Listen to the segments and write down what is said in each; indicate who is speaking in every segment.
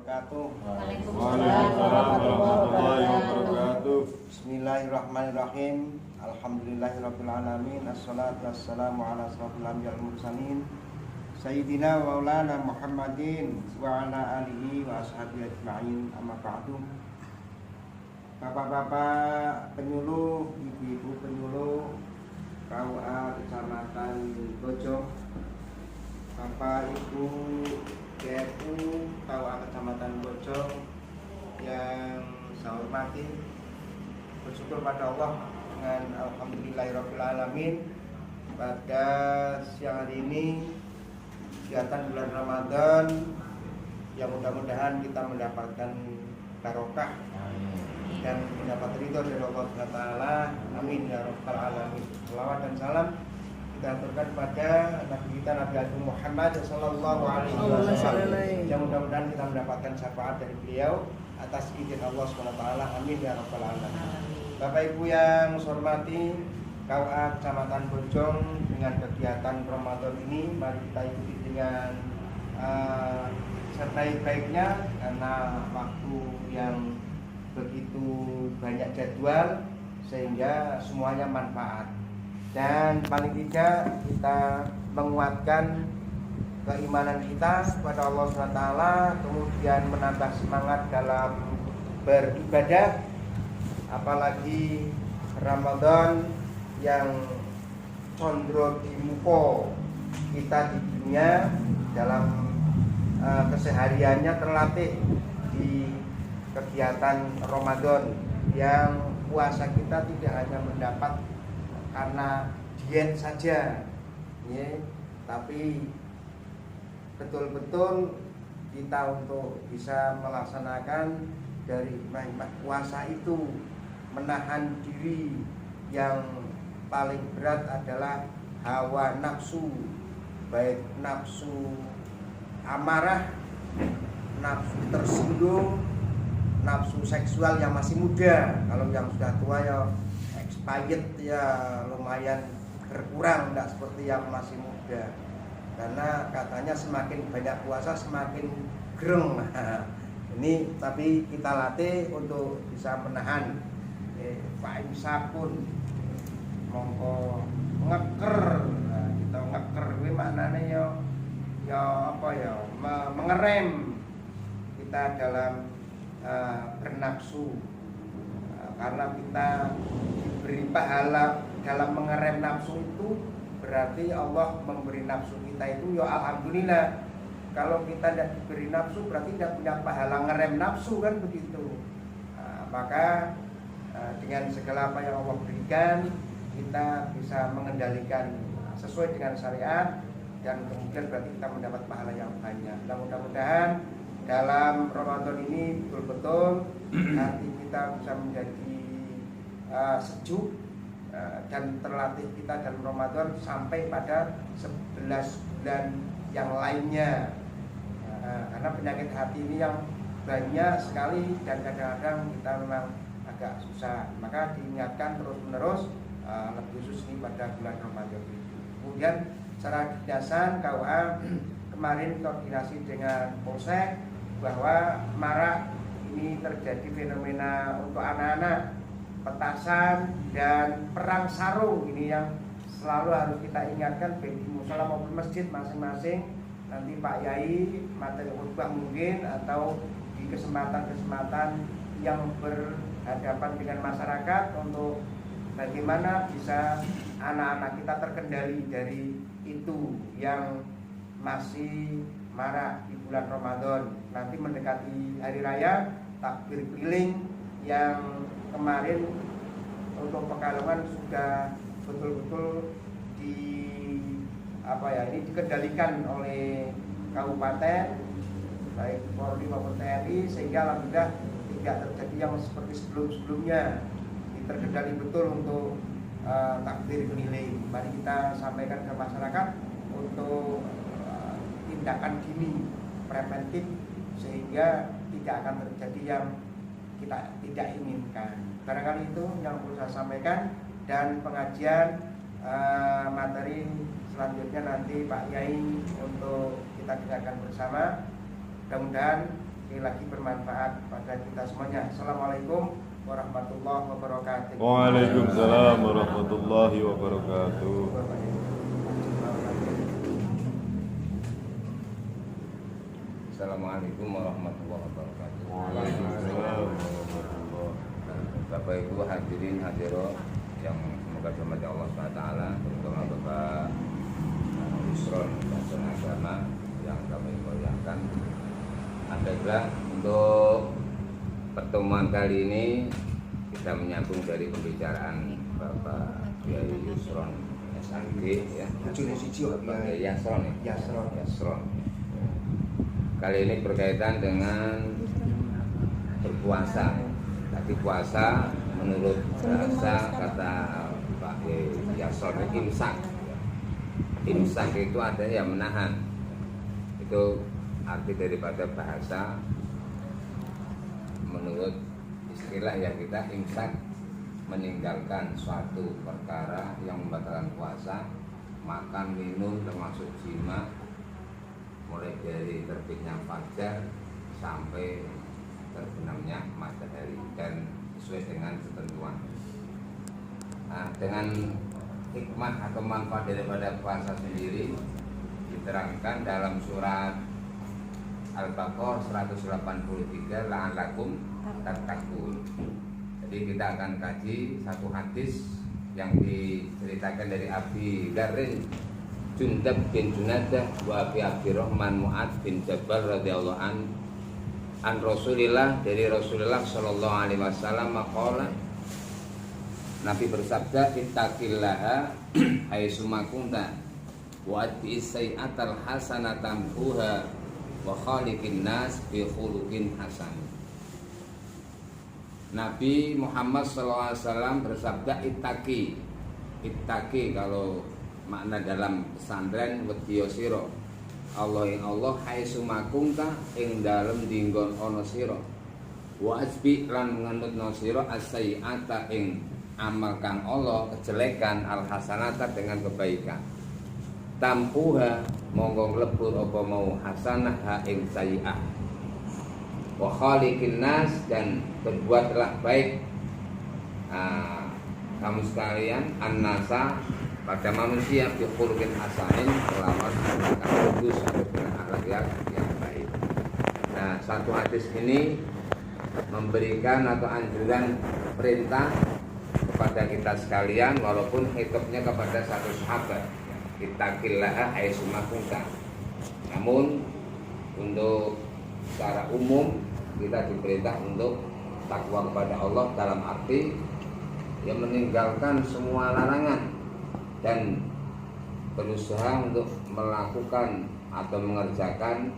Speaker 1: wabarakatuh.
Speaker 2: Waalaikumsalam warahmatullahi wabarakatuh.
Speaker 1: Bismillahirrahmanirrahim. Alhamdulillahirabbil alamin. Assalatu wassalamu ala asrofil anbiya'il mursalin Sayyidina wa maulana Muhammadin wa ala alihi wa ashabihi ajma'in. Amma ba'du. Bapak-bapak penyuluh, ibu-ibu penyuluh KUA Kecamatan Bojong, Bapak Ibu GFU KUA Kecamatan Bojong yang saya hormati, bersyukur pada Allah dengan alhamdulillahirabbil alamin pada siang hari ini kegiatan bulan Ramadan yang mudah-mudahan kita mendapatkan barokah dan mendapat ridho dari Allah SWT. Amin ya rabbal alamin. Salawat dan salam kita aturkan pada Nabi kita Nabi Agung Muhammad sallallahu alaihi wasallam. Yang mudah-mudahan kita mendapatkan syafaat dari beliau atas izin Allah SWT. Amin ya rabbal alamin. Bapak Ibu yang saya hormati, KUA Kecamatan Bojong dengan kegiatan Ramadan ini mari kita ikuti dengan sebaik-baiknya karena waktu yang begitu banyak jadwal sehingga semuanya manfaat, dan paling tidak kita menguatkan keimanan kita kepada Allah SWT, kemudian menambah semangat dalam beribadah, apalagi Ramadan yang condro di muko kita di dunia dalam kesehariannya terlatih di kegiatan Ramadan, yang puasa kita tidak hanya mendapat karena diet saja, ya, tapi betul-betul kita untuk bisa melaksanakan dari hikmah puasa itu menahan diri. Yang paling berat adalah hawa nafsu, baik nafsu amarah, nafsu tersinggung, nafsu seksual yang masih muda. Kalau yang sudah tua ya expired, ya lumayan berkurang, tidak seperti yang masih muda. Karena katanya semakin banyak puasa semakin gereng. Ini tapi kita latih untuk bisa menahan. Fa'in sapun mongko ngeker. Nah, kita ngeker kuwi maknane ya apa ya? Mengerem kita dalam bernafsu, karena kita diberi pahala dalam mengerem nafsu itu berarti Allah memberi nafsu kita itu ya alhamdulillah. Kalau kita tidak diberi nafsu berarti tidak punya pahala ngerem nafsu, kan begitu. Maka dengan segala apa yang Allah berikan kita bisa mengendalikan sesuai dengan syariat, dan kemudian berarti kita mendapat pahala yang banyak. Dan mudah-mudahan dalam Ramadan ini betul-betul hati kita bisa menjadi sejuk dan terlatih kita dalam Ramadan sampai pada 11 bulan yang lainnya. Karena penyakit hati ini yang banyak sekali dan kadang-kadang kita memang agak susah, maka diingatkan terus-menerus, lebih khusus ini pada bulan Ramadan itu. Kemudian secara kedinasan KUA kemarin koordinasi dengan Polsek bahwa marak ini terjadi fenomena untuk anak-anak, petasan dan perang sarung. Ini yang selalu harus kita ingatkan baik di musala maupun masjid masing-masing. Nanti Pak Yai materi khutbah mungkin atau di kesempatan-kesempatan yang berhadapan dengan masyarakat untuk bagaimana bisa anak-anak kita terkendali dari itu yang masih marak di bulan Ramadan. Nanti mendekati hari raya takbir keliling yang kemarin untuk Pekalongan sudah betul-betul ini dikendalikan oleh kabupaten baik Polri maupun TNI, sehingga alhamdulillah tidak terjadi yang seperti sebelum-sebelumnya. Terkendali betul untuk takbir keliling. Mari kita sampaikan ke masyarakat untuk tindakan dini preventif sehingga tidak akan terjadi yang kita tidak inginkan. Barangkali itu yang perlu saya sampaikan, dan pengajian materi selanjutnya nanti Pak Yai untuk kita dengarkan bersama. Mudah-mudahan sekali lagi bermanfaat pada kita semuanya. Assalamualaikum warahmatullahi wabarakatuh.
Speaker 2: Waalaikumsalam warahmatullahi wabarakatuh.
Speaker 3: Assalamualaikum warahmatullahi wabarakatuh.
Speaker 2: Waalaikumsalam warahmatullahi.
Speaker 3: Bapak Ibu hadirin hadirat yang semoga dirahmati Allah SWT, terutama Bapak Yusron dan agama yang kami muliakan. Baiklah, untuk pertemuan kali ini kita menyambung dari pembicaraan Bapak Kiai Yusron SAG ya. Bapak Yasron ya. Yasron. Kali ini berkaitan dengan berpuasa. Tadi puasa menurut bahasa kata Pak Yasron imsak. Imsak itu artinya yang menahan. Itu arti daripada bahasa menurut istilah yang kita imsak, meninggalkan suatu perkara yang membatalkan puasa, makan, minum termasuk jima, mulai dari terbitnya fajar sampai terbenamnya matahari dan sesuai dengan ketentuan. Nah, dengan hikmah atau manfaat daripada puasa sendiri diterangkan dalam surat Al-Baqarah 183, la'allakum tattaqun. Jadi kita akan kaji satu hadis yang diceritakan dari Abi Dzarrin Jundab bin Junadah wa Abi Abdurrahman Mu'ad bin Jabal radhiyallahu an Rasulillah, dari Rasulullah sallallahu alaihi wasallam maqala, Nabi bersabda, ittaqillaha haitsuma kunta wa ati sayyi'atal hasanatan tamhuha wa khaliqin nas bi khuluqin hasan. Nabi Muhammad SAW bersabda, ittaqi kalau makna dalam pesantren wedya sira Allah ing Allah haitsuma kunta ing dalem dinggon ana sira, wa asbi lan nganutna sira as-sayyi'ata ing amal kang Allah, kejelekan, al-hasanata dengan kebaikan, tampuha monggo nglebur apa mau hasanah ha ing sayyi'ah, wa khaliqin nas dan berbuatlah baik kamu sekalian annasa pada manusia bi khuluqin hasanin, kelawan akhlak bagus atau dengan akhlak yang baik. Nah, satu hadis ini memberikan atau anjuran perintah kepada kita sekalian, walaupun hitopnya kepada satu sahabat, ittaqillaha haitsuma kunta. Namun untuk secara umum kita diperintah untuk takwa kepada Allah dalam arti yang meninggalkan semua larangan dan berusaha untuk melakukan atau mengerjakan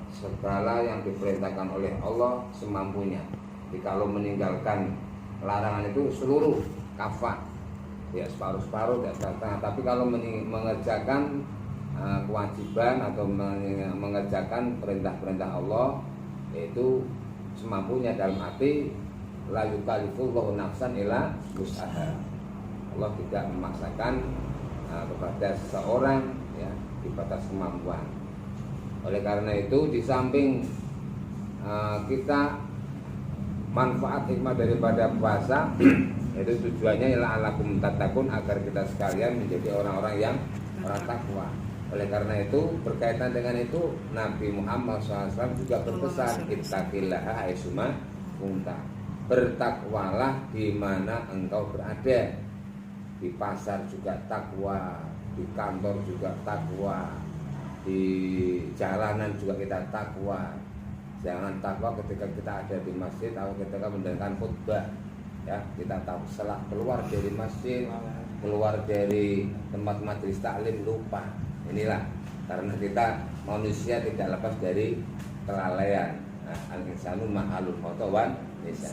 Speaker 3: segala yang diperintahkan oleh Allah semampunya. Jadi kalau meninggalkan larangan itu seluruh kafah, ya separuh-separuh dan setengah. Tapi kalau mengerjakan kewajiban atau mengerjakan perintah-perintah Allah, yaitu semampunya, dalam arti la yukallifullahu nafsan illa wus'aha. Allah tidak memaksakan kepada seseorang ya di batas kemampuan. Oleh karena itu, di samping kita manfaat hikmah daripada puasa, itu tujuannya ialah alakum tatakun, agar kita sekalian menjadi orang-orang yang orang takwa. Oleh karena itu, berkaitan dengan itu, Nabi Muhammad SAW juga berpesan, ittaqillaha haitsuma kunta. Bertakwalah di mana engkau berada. Di pasar juga takwa, di kantor juga takwa, di jalanan juga kita takwa. Jangan takwa ketika kita ada di masjid atau ketika mendengarkan khutbah. Ya, kita tahu setelah keluar dari masjid, keluar dari tempat majelis taklim, lupa. Inilah karena kita manusia tidak lepas dari kelalaian. Al-insanu ma'alul khotawan.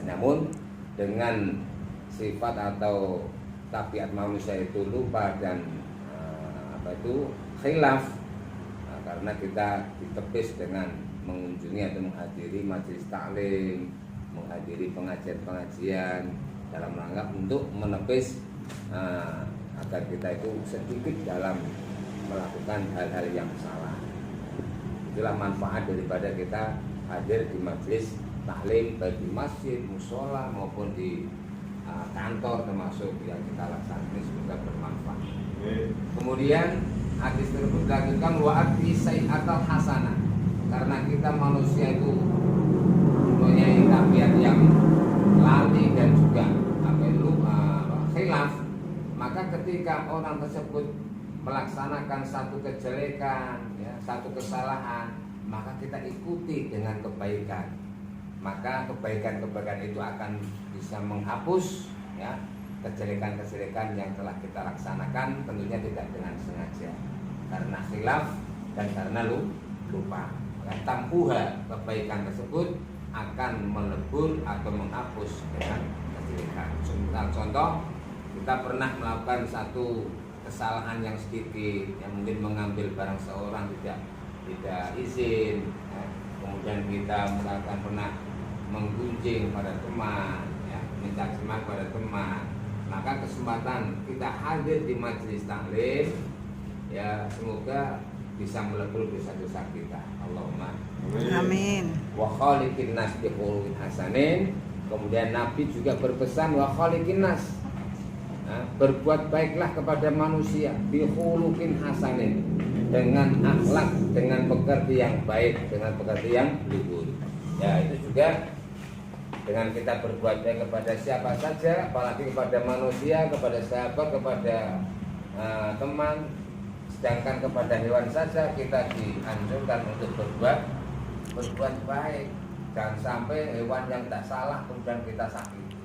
Speaker 3: Namun dengan sifat atau tabiat manusia itu lupa dan khilaf, karena kita ditepis dengan mengunjungi atau menghadiri majelis taklim, menghadiri pengajian-pengajian dalam rangka untuk menepis agar kita itu sedikit dalam melakukan hal-hal yang salah. Itulah manfaat daripada kita hadir di majelis taklim baik di masjid, musola maupun di kantor termasuk yang kita laksanakan ini, semoga bermanfaat. Kemudian hadis tersebut dilanjutkan wa'ati sayyatal hasanah, karena kita manusia itu mempunyai tabiat yang lalai dan juga khilaf, maka ketika orang tersebut melaksanakan satu kejelekan, ya, satu kesalahan, maka kita ikuti dengan kebaikan, maka kebaikan-kebaikan itu akan bisa menghapus, ya, kejelekan-kejelekan yang telah kita laksanakan, tentunya tidak dengan sengaja, karena khilaf dan karena lupa. Tampuha, kebaikan tersebut akan melebur atau menghapus dengan kejelekan. Contoh, kita pernah melakukan satu kesalahan yang sedikit, yang mungkin mengambil barang seorang tidak izin, ya. Kemudian kita melakukan pernah menggunjing pada teman, ya, mencaci maki pada teman, maka kesempatan kita hadir di majelis taklim, ya, semoga bisa melebur dosa-dosa kita. Allahumma
Speaker 4: Amin.
Speaker 3: Wa khaliqin nas bi khuluqin hasanin. Kemudian Nabi juga berpesan wa khaliqin nas, berbuat baiklah kepada manusia bi khuluqin hasanin, dengan akhlak, dengan pekerti yang baik, dengan pekerti yang luhur. Ya, itu juga dengan kita berbuat baik kepada siapa saja, apalagi kepada manusia, kepada sahabat, kepada teman, sedangkan kepada hewan saja kita dianjurkan untuk berbuat baik. Jangan sampai hewan yang tak salah kemudian kita sakiti.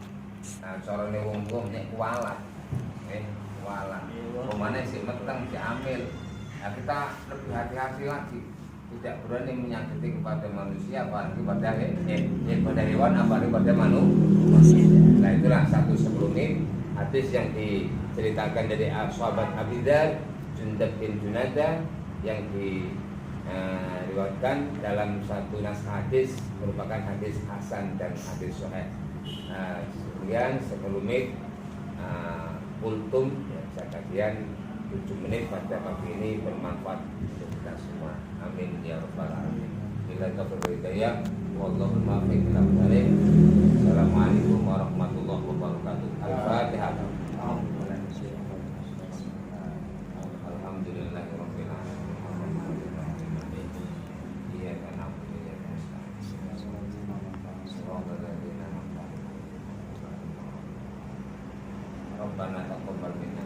Speaker 3: Nah, corone wong-wong nek kualat, pemane si meteng, si amil. Nah, kita lebih hati-hati lagi, tidak berani menyakiti kepada manusia, apalagi pada hewan, apalagi pada manusia. Nah, itulah satu sebelumnya hadis yang diceritakan dari sahabat Abi Dzar, Jundab bin Junadah, yang diriwayatkan dalam satu naskah hadis, merupakan hadis hasan dan hadis sahih. Kemudian sebelumnya kultum, ya, kajian 7 menit pada pagi ini bermanfaat untuk kita semua. Amin ya rabbal alamin. Bila taufiq wallahu muwaffiq ila hidayah. Assalamualaikum warahmatullahi wabarakatuh. Al-Fatihah. Alhamdulillahirabbil alamin. Iyyaka na'budu wa iyyaka nasta'in. Shiratal ladzina an'amta 'alaihim. Rabbana taqabbal minna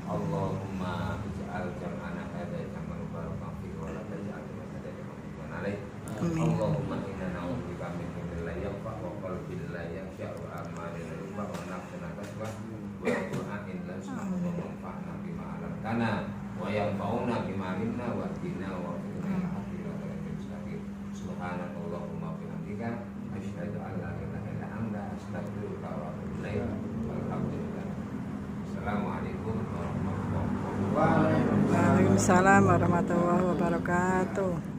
Speaker 3: Allahumma ij'al jam'ana hadza jam'an mubarakan fihi wa la taj'al hadza jam'an alaih. Allahumma inna na'udzubika min ilmin la yanfa' wa qalbin la yakhsha' wa amalin la yufa' wa nafsin la tasbah wa du'ain la yusma'u wa manfa'na bima 'allamtana wa yanfa'una bima 'allamna wa hdina wa fiqna ila haqqi wa tariqil mustaqim. Subhanakallahumma wa bihamdika asyhadu an la ilaha illa anta astaghfiruka wa atubu ilaik. Walhamdulillah. Assalamualaikum warahmatullahi wabarakatuh.
Speaker 4: Waalaikumsalam warahmatullahi wabarakatuh.